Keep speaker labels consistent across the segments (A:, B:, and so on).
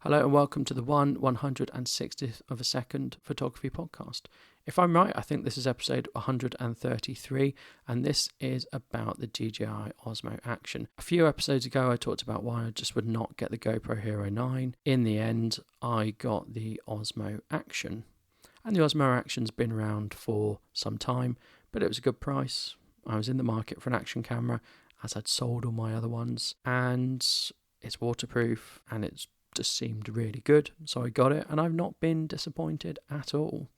A: Hello and welcome to the 160th of a second photography podcast. If I'm right, I think this is episode 133, and this is about the DJI Osmo Action. A few episodes ago, I talked about why I just would not get the GoPro Hero 9. In the end, I got the Osmo Action. And the Osmo Action's been around for some time, but it was a good price. I was in the market for an action camera, as I'd sold all my other ones, and it's waterproof, and it's just seemed really good, so I got it, and I've not been disappointed at all.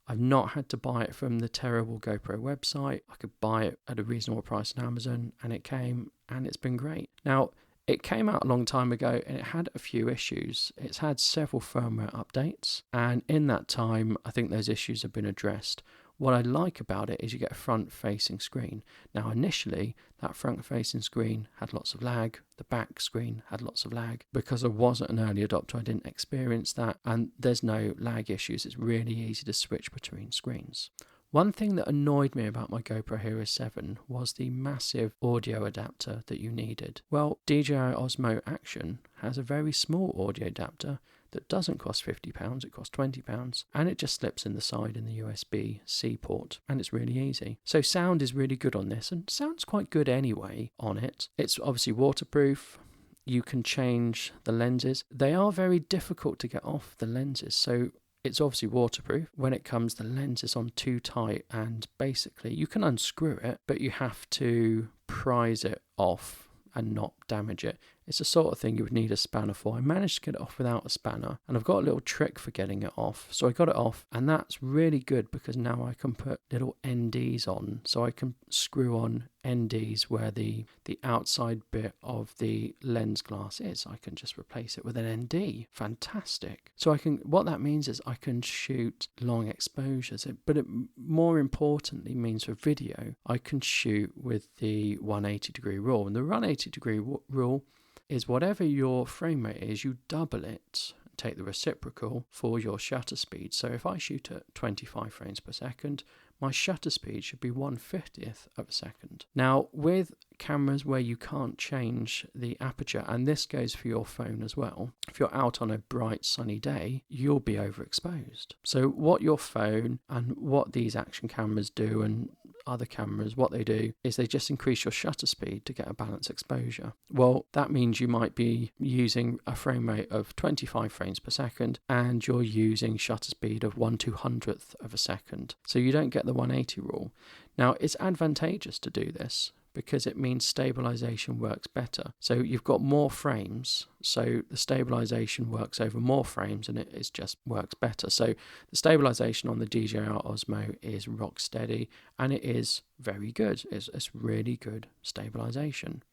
A: I've not had to buy it from the terrible GoPro website. I could buy it at a reasonable price on Amazon, and it came, and it's been great. Now, it came out a long time ago, and it had a few issues. It's had several firmware updates, and in that time, I think those issues have been addressed. What I like about it is you get a front-facing screen. Now, initially, that front-facing screen had lots of lag. The back screen had lots of lag. Because I wasn't an early adopter, I didn't experience that, and there's no lag issues. It's really easy to switch between screens. One thing that annoyed me about my GoPro Hero 7 was the massive audio adapter that you needed. Well, DJI Osmo Action has a very small audio adapter that doesn't cost £50, it costs £20, and it just slips in the side in the USB-C port, and it's really easy. So sound is really good on this, and sound's quite good anyway on it. It's obviously waterproof. You can change the lenses. They are very difficult to get off the lenses, so it's obviously waterproof. When it comes, the lens is on too tight, and basically you can unscrew it, but you have to prise it off and not damage it. It's the sort of thing you would need a spanner for. I managed to get it off without a spanner, and I've got a little trick for getting it off. So I got it off, and that's really good because now I can put little NDs on. So I can screw on NDs where the outside bit of the lens glass is. I can just replace it with an ND. Fantastic. So what that means is I can shoot long exposures, but it more importantly means for video, I can shoot with the 180-degree rule. And the 180-degree rule is whatever your frame rate is, you double it, take the reciprocal for your shutter speed. So if I shoot at 25 frames per second, my shutter speed should be 1/50th of a second. Now, with cameras where you can't change the aperture, and this goes for your phone as well, if you're out on a bright sunny day, you'll be overexposed. So what your phone and what these action cameras do, and other cameras, what they do is they just increase your shutter speed to get a balanced exposure. Well, that means you might be using a frame rate of 25 frames per second, and you're using shutter speed of 1/200th of a second. So you don't get the 180 rule. Now, it's advantageous to do this because it means stabilization works better. So you've got more frames, so the stabilization works over more frames, and it just works better. So the stabilization on the DJI Osmo is rock steady, and it is very good. It's really good stabilization.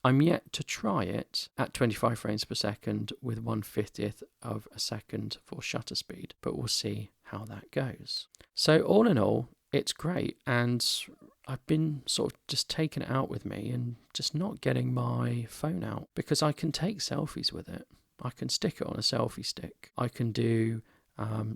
A: I'm yet to try it at 25 frames per second with 1/50th of a second for shutter speed, but we'll see how that goes. So all in all, it's great, and I've been sort of just taking it out with me and just not getting my phone out because I can take selfies with it. I can stick it on a selfie stick. I can do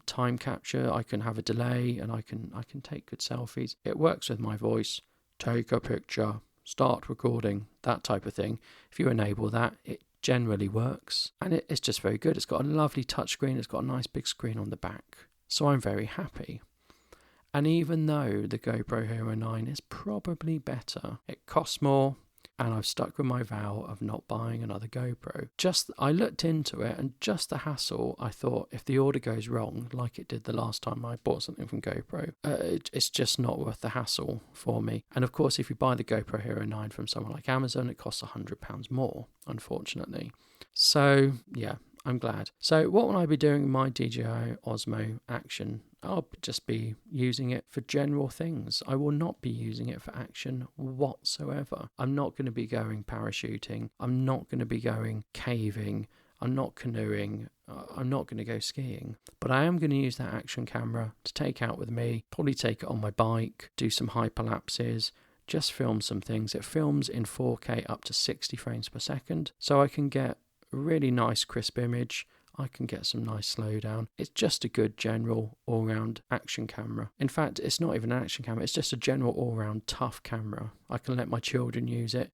A: time capture. I can have a delay, and I can take good selfies. It works with my voice. Take a picture, start recording, that type of thing. If you enable that, it generally works, and it's just very good. It's got a lovely touchscreen. It's got a nice big screen on the back, so I'm very happy. And even though the GoPro Hero 9 is probably better, it costs more, and I've stuck with my vow of not buying another GoPro. I looked into it, and just the hassle, I thought if the order goes wrong, like it did the last time I bought something from GoPro, it's just not worth the hassle for me. And of course, if you buy the GoPro Hero 9 from someone like Amazon, it costs £100 more, unfortunately. So, yeah, I'm glad. So what will I be doing with my DJI Osmo Action? I'll just be using it for general things. I will not be using it for action whatsoever. I'm not going to be going parachuting. I'm not going to be going caving. I'm not canoeing. I'm not going to go skiing. But I am going to use that action camera to take out with me, probably take it on my bike, do some hyperlapses, just film some things. It films in 4K up to 60 frames per second, so I can get a really nice crisp image. I can get some nice slowdown. It's just a good general all-round action camera. In fact, it's not even an action camera. It's just a general all-round tough camera. I can let my children use it.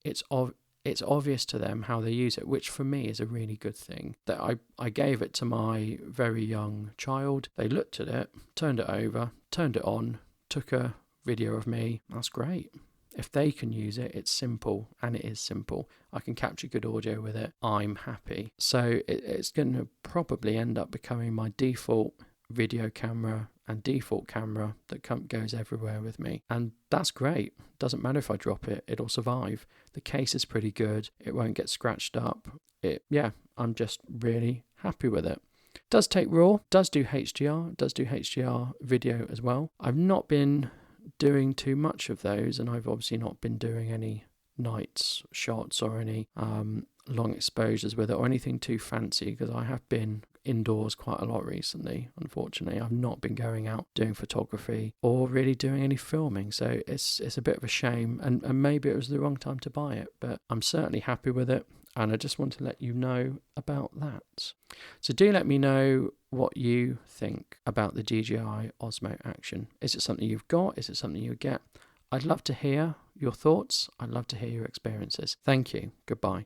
A: it's obvious to them how they use it, which for me is a really good thing. That I gave it to my very young child. They looked at it, turned it over, turned it on, took a video of me. That's great. If they can use it, it's simple, and it is simple. I can capture good audio with it. I'm happy. So it's going to probably end up becoming my default video camera and default camera that goes everywhere with me. And that's great. Doesn't matter if I drop it, it'll survive. The case is pretty good. It won't get scratched up. I'm just really happy with it. Does take RAW, does do HDR video as well. I've not been doing too much of those, and I've obviously not been doing any nights shots or any long exposures with it or anything too fancy, because I have been indoors quite a lot recently. Unfortunately, I've not been going out doing photography or really doing any filming, so it's a bit of a shame, and maybe it was the wrong time to buy it, but I'm certainly happy with it, and I just want to let you know about that. So do let me know what you think about the DJI Osmo Action. Is it something you've got? Is it something you get? I'd love to hear your thoughts. I'd love to hear your experiences. Thank you. Goodbye.